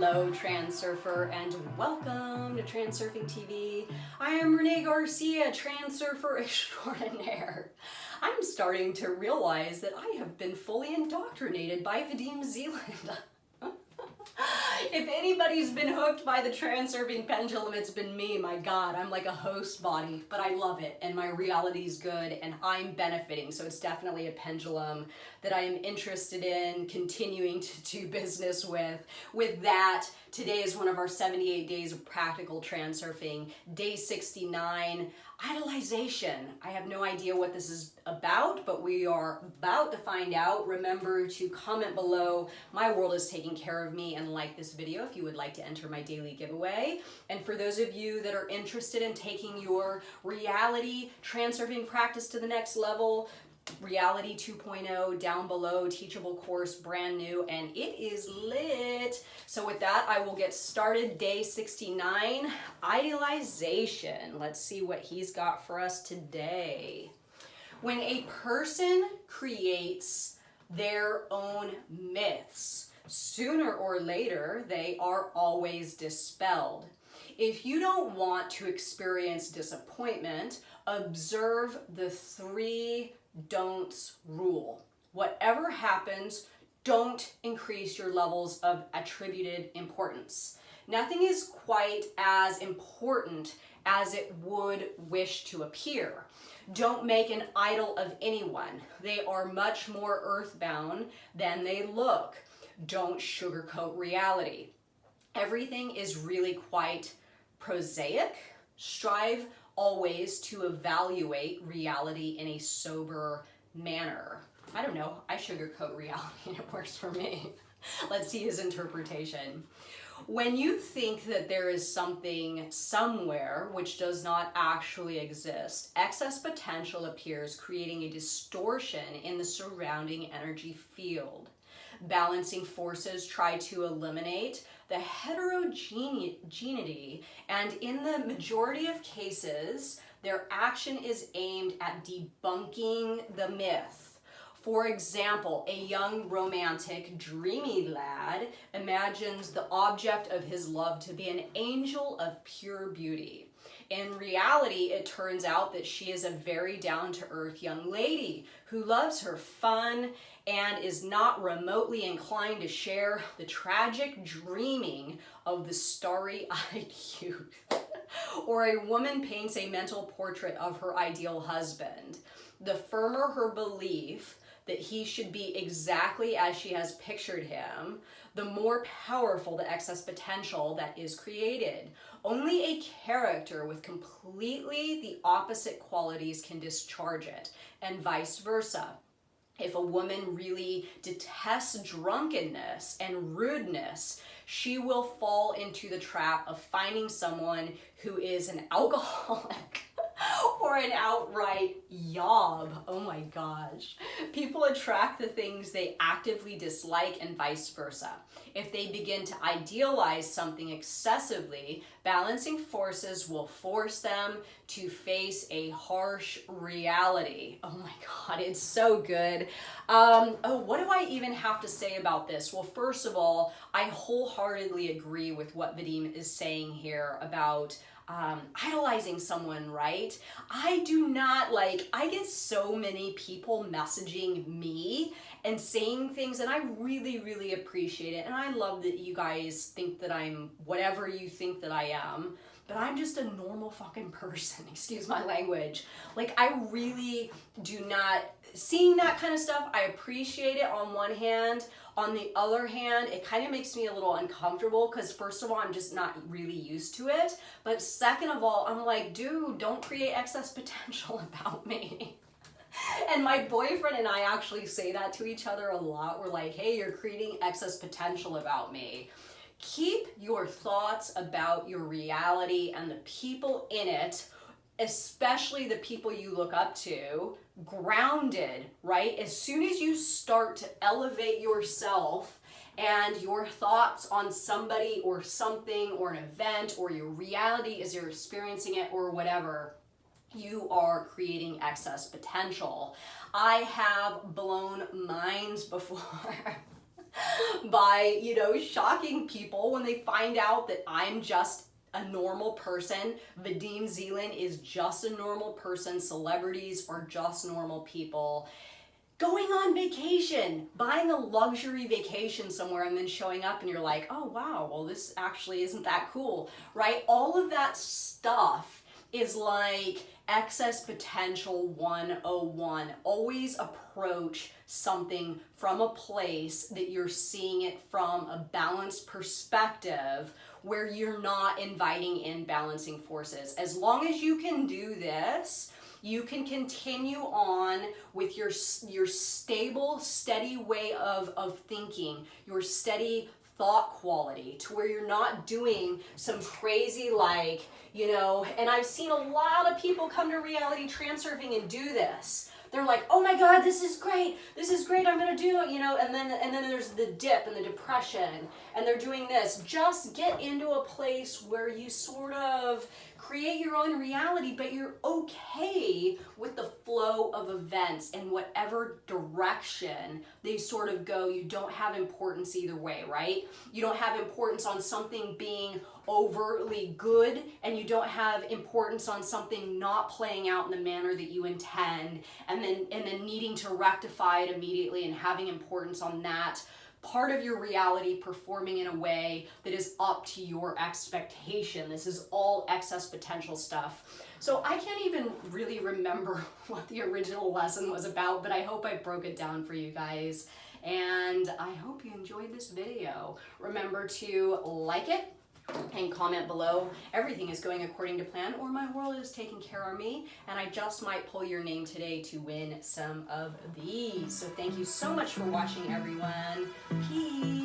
Hello, Transurfer, and welcome to TransurfingTV. I am Renee Garcia, Transurfer extraordinaire. I'm starting to realize that I have been fully indoctrinated by Vadim Zeland. If anybody's been hooked by the transurfing pendulum, it's been me. My God, I'm like a host body, but I love it, and my reality's good, and I'm benefiting, so it's definitely a pendulum that I am interested in continuing to do business with. With that, today is one of our 78 days of practical transurfing, day 69, Idealization. I have no idea what this is about, but we are about to find out. Remember to comment below, my world is taking care of me, and like this video if you would like to enter my daily giveaway. And for those of you that are interested in taking your reality transurfing practice to the next level, Reality 2.0 down below, teachable course, brand new, and it is lit. So with that, I will get started. Day 69, Idealization. Let's see what he's got for us today. When a person creates their own myths, sooner or later, they are always dispelled. If you don't want to experience disappointment, observe the 3 don'ts rule. Whatever happens, don't increase your levels of attributed importance. Nothing is quite as important as it would wish to appear. Don't make an idol of anyone. They are much more earthbound than they look. Don't sugarcoat reality. Everything is really quite prosaic. Strive always to evaluate reality in a sober manner. I don't know, I sugarcoat reality and it works for me. Let's see his interpretation. When you think that there is something somewhere which does not actually exist, excess potential appears, creating a distortion in the surrounding energy field. Balancing forces try to eliminate the heterogeneity, and in the majority of cases, their action is aimed at debunking the myth. For example, a young, romantic, dreamy lad imagines the object of his love to be an angel of pure beauty. In reality, it turns out that she is a very down-to-earth young lady who loves her fun and is not remotely inclined to share the tragic dreaming of the starry-eyed youth. Or a woman paints a mental portrait of her ideal husband. The firmer her belief that he should be exactly as she has pictured him, the more powerful the excess potential that is created. Only a character with completely the opposite qualities can discharge it, and vice versa. If a woman really detests drunkenness and rudeness, she will fall into the trap of finding someone who is an alcoholic or an outright yob. Oh my gosh. People attract the things they actively dislike and vice versa. If they begin to idealize something excessively, balancing forces will force them to face a harsh reality. Oh my God, it's so good. What do I even have to say about this? Well, first of all, I wholeheartedly agree with what Vadim is saying here about idolizing someone, right? I do not I get so many people messaging me and saying things, and I really, really appreciate it. And I love that you guys think that I'm whatever you think that I am, but I'm just a normal fucking person, excuse my language. I really do not, seeing that kind of stuff, I appreciate it on one hand. On the other hand, it kind of makes me a little uncomfortable because first of all, I'm just not really used to it. But second of all, I'm like, dude, don't create excess potential about me. And my boyfriend and I actually say that to each other a lot. We're like, hey, you're creating excess potential about me. Keep your thoughts about your reality and the people in it, especially the people you look up to, grounded, right? As soon as you start to elevate yourself and your thoughts on somebody or something or an event or your reality as you're experiencing it or whatever, you are creating excess potential. I have blown minds before. by, you know, shocking people when they find out that I'm just a normal person. Vadim Zeland is just a normal person. Celebrities are just normal people. Going on vacation, buying a luxury vacation somewhere and then showing up and you're like, oh wow, well this actually isn't that cool, right? All of that stuff is like excess potential 101. Always approach something from a place that you're seeing it from a balanced perspective where you're not inviting in balancing forces. As long as you can do this, you can continue on with your stable, steady way of thinking, your steady thought quality, to where you're not doing some crazy, like, you know, and I've seen a lot of people come to reality transurfing and do this. They're like, oh my God, this is great, I'm gonna do it, you know, and then there's the dip and the depression, and they're doing this. Just get into a place where you sort of create your own reality, but you're okay with the flow of events and whatever direction they sort of go. You don't have importance either way, right? You don't have importance on something being overtly good, and you don't have importance on something not playing out in the manner that you intend, and then needing to rectify it immediately and having importance on that part of your reality performing in a way that is up to your expectation. This is all excess potential stuff. So I can't even really remember what the original lesson was about, but I hope I broke it down for you guys. And I hope you enjoyed this video. Remember to like it and comment below. Everything is going according to plan, or my world is taking care of me, and I just might pull your name today to win some of these. So thank you so much for watching, everyone. Peace.